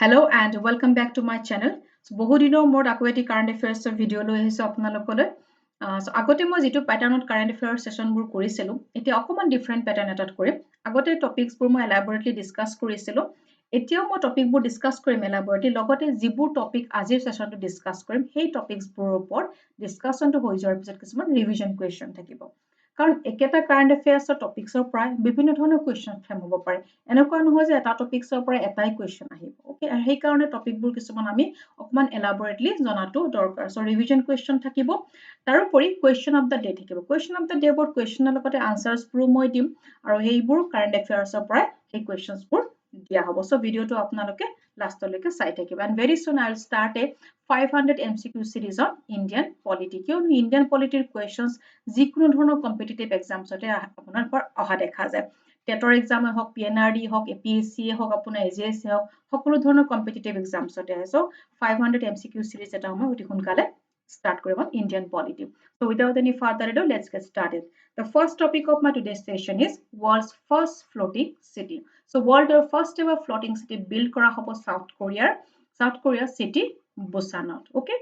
Hello and welcome back to my channel. So বহু দিনৰ মোৰ আকৌ এটি কাৰেণ্ট এফেয়াৰ্ছৰ ভিডিঅ' লৈ আহিছো আপোনালোকলৈ। So আগতে মই যেটো প্যাটাৰ্নত কাৰেণ্ট এফেয়াৰ সেশনবোৰ কৰিছিলো এতিয়া অকমান ডিফাৰেন্ট প্যাটাৰ্ন এটাত কৰিম। আগতে টপিকসবোৰ মই এলাবৰেটলি ডিসকাস কৰিছিলো। এতিয়াও মই টপিকবোৰ ডিসকাস কৰিম এলাবৰেটলি লগতে যিবোৰ টপিক আজিৰ সেশনটো ডিসকাস কৰিম সেই টপিকসবোৰৰ ওপৰত ডিসকাশনটো হৈ যোৱাৰ পিছত কিছুমান ৰিভিজন কোৱেশ্চন থাকিব। কাৰণ একেটা কাৰেণ্ট এফেয়াৰ্ছৰ টপিকসৰ পৰা বিভিন্ন ধৰণৰ কোৱেশ্চন ফ্ৰেম হ'ব পাৰে। এনেকুৱা নহয় যে এটা টপিকসৰ পৰা এটাই কোৱেশ্চন আহিব। ওকে আৰু সেই কাৰণে টপিকবোৰ কিছুমান আমি অকমান এলাবৰেটলি জনাটো দৰকাৰ। সো ৰিভিজন কোৱেশ্চন থাকিব। তাৰোপৰি কোৱেশ্চন অফ দা ডে থাকিব। কোৱেশ্চন অফ দা ডে বোৰ কোৱেশ্চনৰ লগতে আনসাৰ্ছবোৰ মই দিম আৰু সেইবোৰ কাৰেণ্ট এফেয়াৰ্ছৰ পৰা সেই কোৱেশ্চনছবোৰ দিয়া হ'ব। সো ভিডিঅটো আপোনালোকে লাষ্টলৈকে চাই থাকিব। And very soon I'll start a 500 MCQ series on Indian polity. কিয়নো ইণ্ডিয়ান পলিটিৰ কোৱেশ্চনছ যিকোনো ধৰণৰ কম্পিটিটিভ এক্সামছতে আপোনাৰ পৰা অহা দেখা যায়। টেটৰ এক্সামে হওক PNRD হওক APSC হওক আপোনাৰ AJS হওক সকলো ধৰণৰ কম্পিটিটিভ এক্সামছতে আহে। সো 500 MCQ series এটা মই অতি সোনকালে start কৰিম on Indian polity. So without any further ado, let's get started. The first topic of my today's session is world's first floating city. So world's first ever floating city built kora hobo South Korea city Busanot. Okay.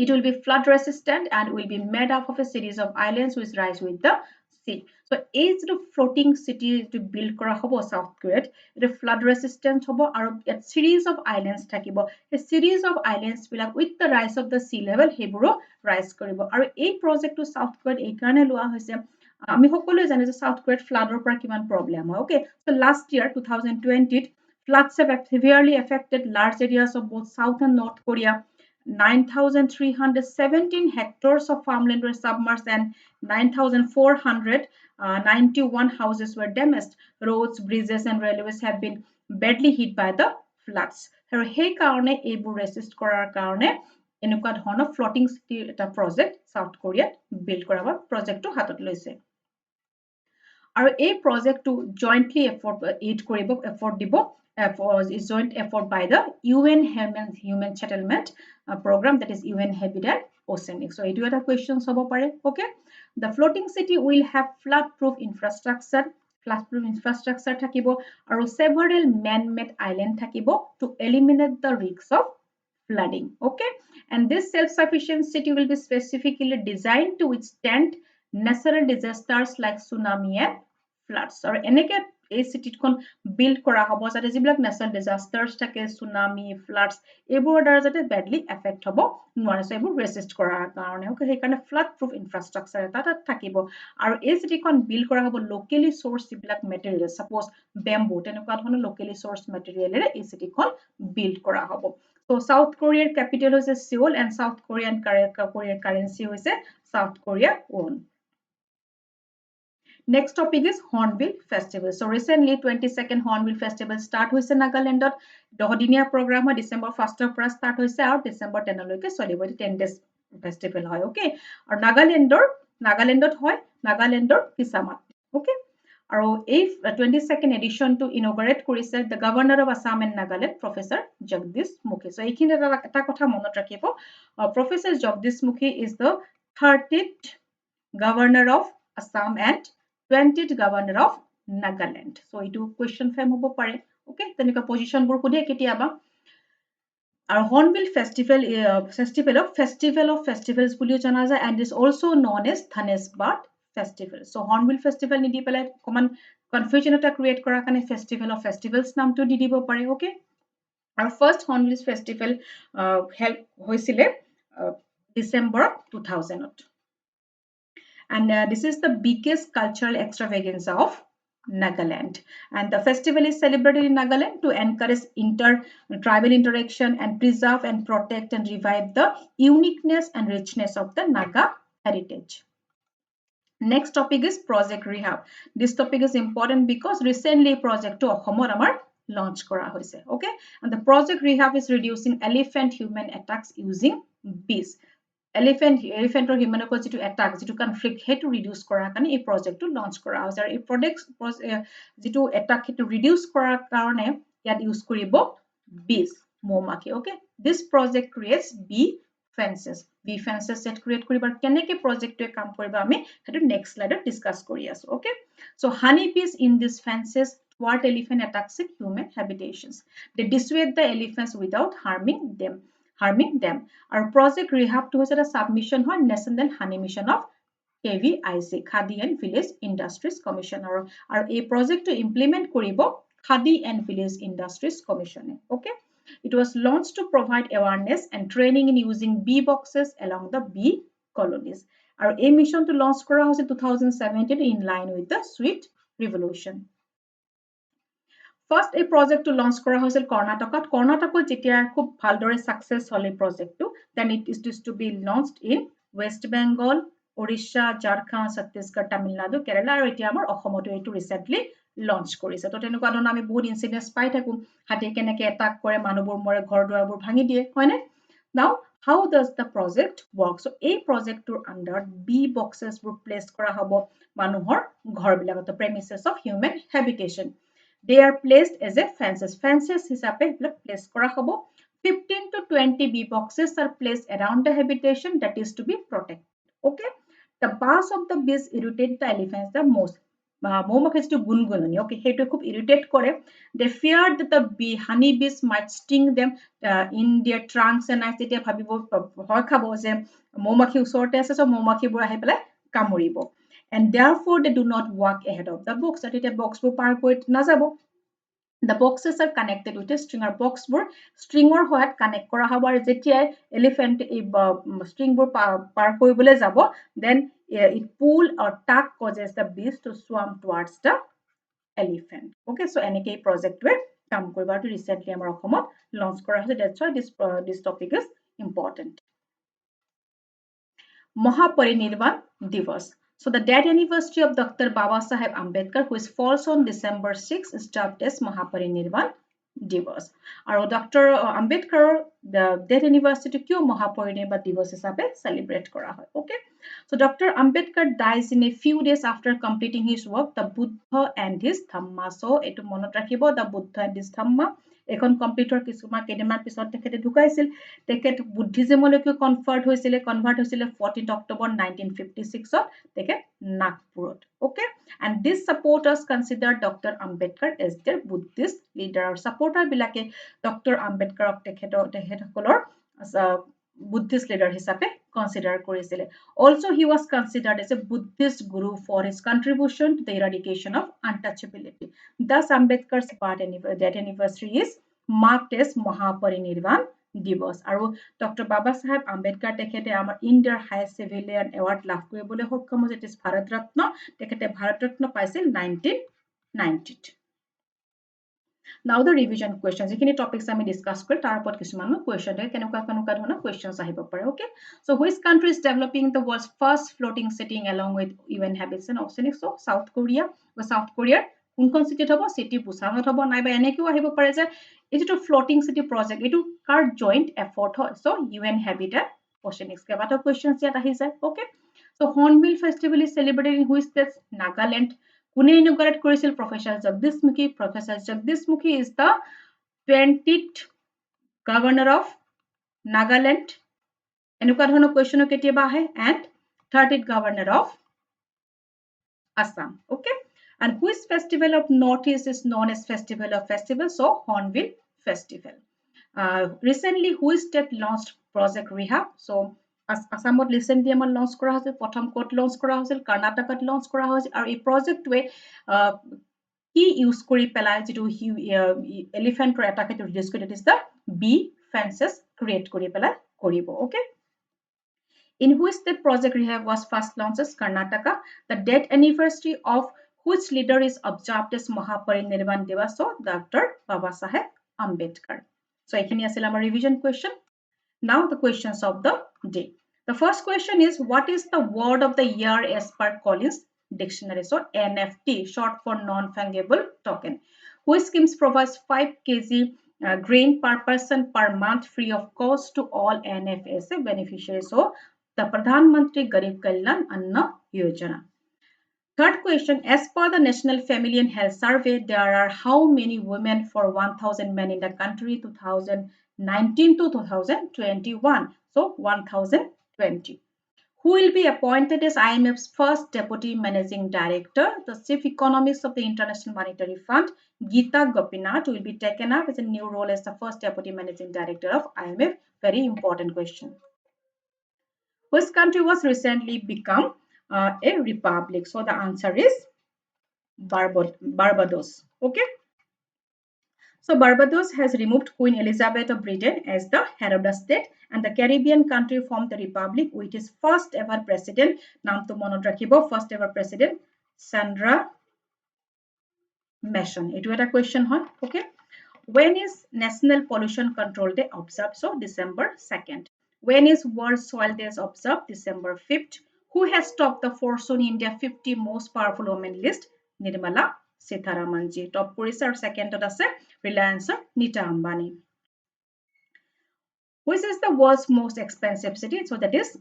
It will be flood resistant and will be made up of a series of islands which rise with the sea. So is the floating city to build kora hobo South Korea. It is flood resistant hobo aru a series of islands thakibo. A series of islands bilak with the rise of the sea level heburo rise koribo. Aru ei project to South Korea ei karone loa hoise আমি সকলোৱে জানো যে south কোৰিয়াত ফ্লাডৰ পৰা কিমান problem হয় okay so last year 2020 floods have severely affected large areas of both South and North Korea. 9,317 hectares of farmland were submerged and 9,491 houses were damaged. Roads, bridges, and railways have been badly hit by the floods. আৰু সেই কাৰণে এইবোৰ ৰেজিষ্ট কৰাৰ কাৰণে এনেকুৱা ধৰণৰ floating সিটি এটা project south কোৰিয়াত বিল্ড কৰাব প্ৰজেক্টটো হাতত লৈছে। আৰু এই প্ৰজেক্টটো জয়েন্টলি এফৰ্ট দিব is joint effort by the UN Human Settlement Program, that is UN Habitat Oceanic. So etu eta questions hobo pare. Okay, the floating city will have flood proof infrastructure thakibo aru several man-made island thakibo to eliminate the risks of flooding. Okay, and this self-sufficient city will be specifically designed to withstand natural disasters like tsunami and floods. Or eneke এই চিটিখন build কৰা হ'ব যাতে যিবিলাক natural ডিজাস্টাৰ্ছ থাকে tsunami floods এইবোৰৰ দ্বাৰা যাতে badly effect হ'ব নোৱাৰে সো এইবোৰ ৰেজিষ্ট কৰাৰ কাৰণে ওকে সেইকাৰণে ফ্লাড প্ৰুফ ইনফ্ৰাষ্ট্ৰাকচাৰ এটা তাত থাকিব আৰু এই চিটিখন বিল্ড কৰা হ'ব লোকেলি সোৰ্স যিবিলাক মেটেৰিয়েল সাপোজ বেম্বু তেনেকুৱা ধৰণৰ লোকেলি সোৰ্স মেটেৰিয়েলেৰে এই চিটিখন বিল্ড কৰা হ'ব সো সাউথ কোৰিয়াৰ ক্যাপিটেল হৈছে Seoul and south Korean currency হৈছে south Korea won Next topic is Hornbill Festival. So recently 22nd Hornbill Festival start hoise Nagaland. 10 dinia program hoy December 1st পৰা start hoise aru December 10 লৈকে চলিব 10 days festival hoy okay aru Nagalandot hoy Nagalandor Kisama okay aru ei 22nd edition to inaugurate korise the governor of Assam and Nagaland Professor Jagdish Mukhi. So ekhine eta kotha monot rakhibo Professor Jagdish Mukhi is the 30th governor of Assam and 20th governor of Nagaland. So itu question frame hobo pare okay tenika position bur kudhe ketiaba our Hornbill Festival Festival of Festivals bulio jana jay and is also known as Dhanesh Bird Festival. So Hornbill Festival nidi pele common confusion eta create kora kane Festival of Festivals naam to di dibo pare okay our first Hornbill Festival held hoisile December 2000 and this is the biggest cultural extravaganza of Nagaland and the festival is celebrated in Nagaland to encourage tribal interaction and preserve and protect and revive the uniqueness and richness of the Naga heritage. Next topic is Project Re-HAB. This topic is important because recently project to Ohomor amar launch kora hoise okay and the Project Re-HAB is reducing elephant human attacks using bees. Elephant or human opposite to attack to conflict to reduce kora kane ei project to launch kora hoise aru ei project to attack to reduce kora karone yat use koribo bees momaki okay this project creates bee fences set create koribar keneke project to kam koriba ami hetu next slide discuss kori asu okay so honey bees in these fences thwart elephant attacks in human habitations. They dissuade the elephants without harming them. Our Project Re-HAB to a submission হয় National Honey Mission of KVIC, Khadi and Village Industries Commission. Or a project to implement koribo Khadi and Village Industries Commission. Okay. It was launched to provide awareness and training in using bee boxes along the bee colonies. Our a mission to launch kora hoise 2017 in line with the Sweet Revolution. First, a project to launch kora hoisil Karnataka. Karnataka jetia khub bhaldore success hole project to, then it is to be launched in West Bengal, Odisha, Jharkhand, Chhattisgarh, Tamil Nadu, Kerala, আৰু এতিয়া আমাৰ অসমতো এইটো recently launch কৰিছে। তো তেনেকুৱা ধৰণৰ আমি বহুত ইনসিডেন্টস পাই থাকো, হাতী কেনেকে এটাক কৰে, মানুহবোৰ মৰে, ঘৰ দুৱাৰবোৰ ভাঙি দিয়ে, হয়নে? Now, how does the project work? So, a project to under bee boxes বোৰ প্লেস কৰা হ'ব মানুহৰ ঘৰবিলাকত, premises of human habitation. They are placed as a fences. Fences হিচাপে place কৰা হ'ব। 15 to 20 bee boxes are placed around the habitation that is to be protected. Okay. The buzz of the bees irritate the elephants the most. মৌমাখি যিটো গুণগুণনি, okay, সেইটো খুব irritate কৰে. They feared that the bee honey bees might sting them in their trunks and eyes. তেতিয়া ভাবিব ভয় খাব যে মৌমাখি ওচৰতে আছে, so মৌমাখিবোৰ আহি পেলাই কামুৰিব। And therefore they do not walk ahead of the box. That is, box বোৰ পাৰ কৰি নাযাব। The boxes are connected with a stringer. Box বোৰ stringer হোৱাত connect কৰা হ'ব, আৰু যেতিয়া elephant এই string বোৰ পাৰ কৰিবলৈ যাব, then it pull or tug causes the bees to swim towards the elephant. Okay, so এনেকৈ project ৱে কাম কৰিব, আৰু recently আমাৰ অসমত launch কৰা হৈছে. That's why this topic is important. Mahaparinirvan Divas. So the death anniversary of Dr. Babasaheb Ambedkar, who falls on December 6, is dubbed as Mahaparinirvan Divas. Our Dr. Ambedkar, the death anniversary kyo Mahaparinirvan Divas hisabe celebrate kora hoy. Okay. So Dr. Ambedkar dies in a few days after completing his work, The Buddha and His Dhamma. So etu monot rakhibo, The Buddha and His Dhamma. এখন কমপ্লিটৰ কিছুমান কেইদিনমান পিছত তেখেতে ঢুকাইছিল। তেখেত বুদ্ধিজমলৈকে convert হৈছিলে 14 অক্টোবৰ 1956 তেখেত নাগপুৰত। Okay, and these supporters consider Dr. Ambedkar as their Buddhist leader. আৰু supporter বিলাকে Dr. Ambedkarক তেখেতসকলৰ Buddhist leader হিচাপে consider কৰিছিলে। Also, he was considered as a Buddhist guru for his contribution to the eradication of untouchability. Thus, Ambedkar's death anniversary is marked as Mahaparinirvan Divas. আৰু Dr. Babasaheb Ambedkar তেখেতে আমাৰ ইণ্ডিয়াৰ highest civilian award লাভ কৰিবলৈ সক্ষম হৈছে, it is Bharat Ratna. তেখেতে ভাৰত ৰত্ন পাইছিল 1990। Now the revision questions. যিখিনি টপিকস আমি ডিসকাস কৰি তাৰ ওপৰত কিছুমান কোৱেশ্চন থাকে, কেনেকুৱা ধৰণৰ কোৱেশ্চনস আহিব পাৰে। Okay, so which country is developing the world's first floating city along with UN habitation? Option is so South Korea, বা South Korea কোনখন চিটিত হ'ব? চিটি বুসানত হ'ব, নাইবা এনেকেও আহিব পাৰে যে এইটো ফ্লোটিং সিটি প্ৰজেক্ট, এইটো কাৰ জয়েন্ট এফৰ্ট হয়? So UN habitat question is কেইবাটা কোৱেশ্চনস ইয়াত আহি যায়। Okay, so Hornbill Festival is celebrated in which state? Nagaland. কোনে inaugurate কৰিছিল? Professor Jagdish Mukhi. Professor Jagdish Mukhi is the 20th governor of Nagaland. এনেকুৱা ধৰণৰ question কেতিয়াবা আহে। And 30th governor of Assam. Okay, and which festival of Northeast is known as Festival of Festivals? So Hornbill Festival. Recently, which state launched Project Re-HAB? So Assamot recently আমাৰ launch কৰা হৈছে। প্ৰথম ক'ত launch কৰা হৈছিল? কৰ্ণাটকত launch কৰা হৈছে। আৰু এই প্ৰজেক্টৱে কি ইউজ কৰি পেলাই যিটো এলিফেণ্টৰ এটাকে ৰিডিউচ কৰি, it is the bee fences create কৰি পেলাই কৰিব। Okay, in which state Project Re-HAB was first launched? As Karnataka. The death anniversary of which leader is observed as Mahaparinirvan Divas? So Dr. Babasaheb Ambedkar. So ekhini asil amar revision question. Now the questions of the day. The first question is, what is the word of the year as per Collins Dictionary? So NFT, short for non-fungible token. Which schemes provides 5 kg grain per person per month free of cost to all NFSA beneficiaries? So the Pradhan Mantri Garib Kalyan Anna Yojana. Third question, as per the National Family and Health Survey, there are how many women for 1,000 men in the country 2019 to 2021? So 1,020. Who will be appointed as IMF's first Deputy Managing Director? The Chief Economist of the International Monetary Fund, Geeta Gopinath will be taken up as a new role as the first Deputy Managing Director of IMF. Very important question. Which country was recently become a republic? So the answer is Barbados. Okay. So Barbados has removed Queen Elizabeth of Britain as the head of the state, and the Caribbean country formed the republic with its first ever president. Naam to monot rakhibo, first ever president Sandra Mason. It was a question, huh? Okay. When is National Pollution Control Day observed? So December 2nd. When is World Soil Day observed? December 5th. Who has topped the Fortune India 50 most powerful women list? Nirmala Sitharamanji. Top কৰিছে আৰু secondত আছে Reliance Nita Ambani. Which is the world's most expensive city? So that is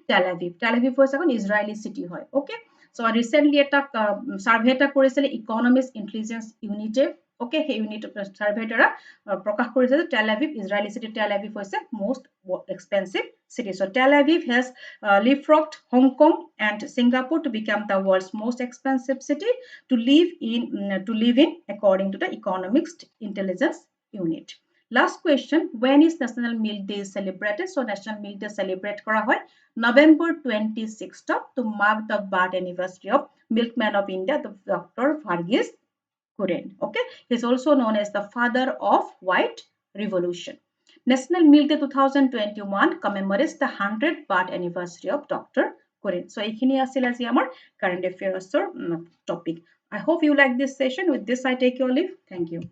Tel Aviv. Tel Aviv was an Israeli city. Okay. So recently a survey Economist Intelligence Unit. Okay, hey unit survey Prakash korise Tel Aviv, Israeli city Tel Aviv was the most expensive city. So Tel Aviv has leapfrogged Hong Kong and Singapore to become the world's most expensive city to live in according to the Economist Intelligence Unit. Last question, when is National Milk Day celebrated? So National Milk Day celebrate kora hoy November 26th to mark the birth anniversary of Milkman of India, the Dr. Varghese Kuren. Okay, he is also known as the father of White Revolution. National Milk Day 2021 commemorates the 100th birth anniversary of Dr. Kuren. So ekhini asil aji amar current affairs topic. I hope you like this session. With this I take your leave. Thank you.